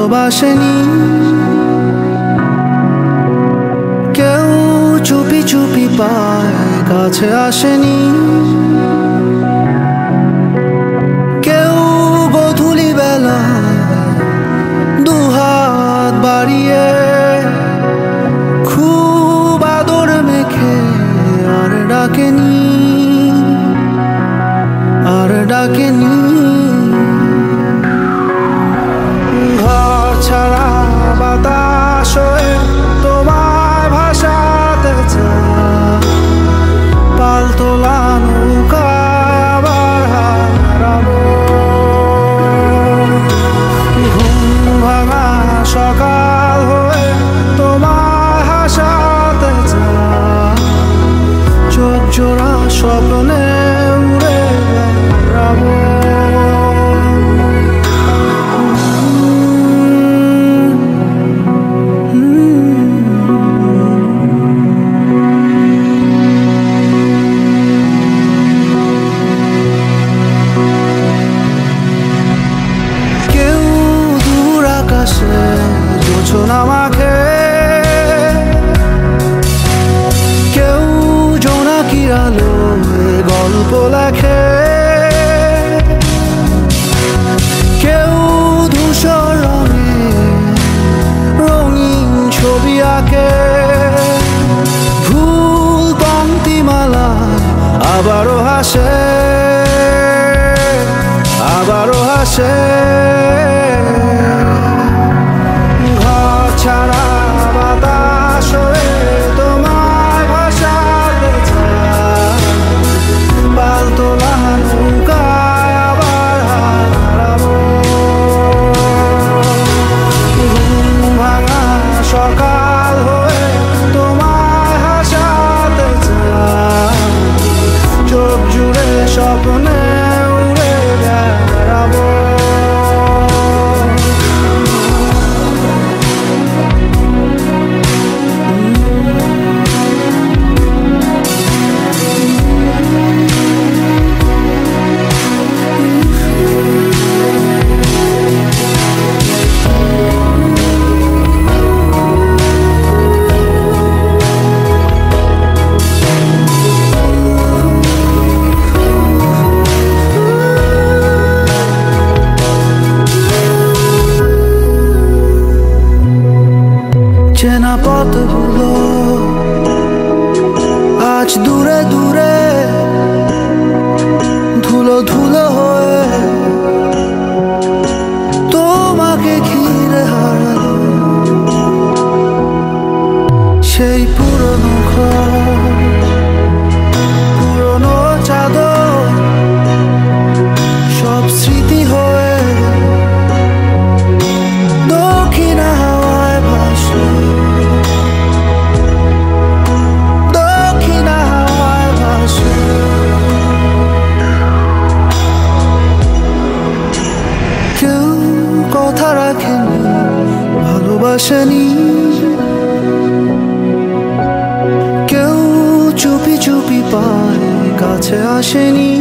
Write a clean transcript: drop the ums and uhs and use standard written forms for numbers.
ভালোবাসেনি, কেউ চুপি চুপি পায় কাছে আসেনি, কেউ গোধূলি বেলা দুহাত বাড়িয়ে খুব আদর মেখে আর ডাকেনি, আর ডাকেনি। ঘর ছাড়া বাতাস হয়ে তোমায় ভাসাতে চায়, পাল তোলা নৌকায় আবার হারাবো। ঘুম ভাঙা সকাল হয়ে তোমায় হাসাতে চায়, চোখ জোড়া স্বপ্নে উড়ে বেড়াবো। জোছনা মাখে, কেউ জোনাকির আলোয় গল্প লেখে, কেউ ধূসর রঙে রঙিন ছবি আঁকে, ভুল পংক্তিমালায় আবারও হাসে, আবারও হাসে। ছাড়া বাতাস হয়ে তোমায় ভাসাতে চায়, পাল তোলা নৌকায় আবার হারাবো। ঘুম ভাঙা সকাল হয়ে তোমায় হাসাতে চায়, চোখ জুড়ে স্বপ্নে উড়ে বেড়াবো। চেনা পথগুলো আজ দূরে দূরে ধুলো ধুলো হয়ে তোমাকে ঘিরে হারালো, সেই পুরনো ঘর, পুরনো চাদর, সব স্মৃতি হয়ে দক্ষিণা হাওয়ায় ভাসলো, দক্ষিণা হাওয়ায় ভাসলো। কেউ কথা রাখেনি, ভালোবাসেনি, কেউ চুপি চুপি পায় কাছে আসেনি।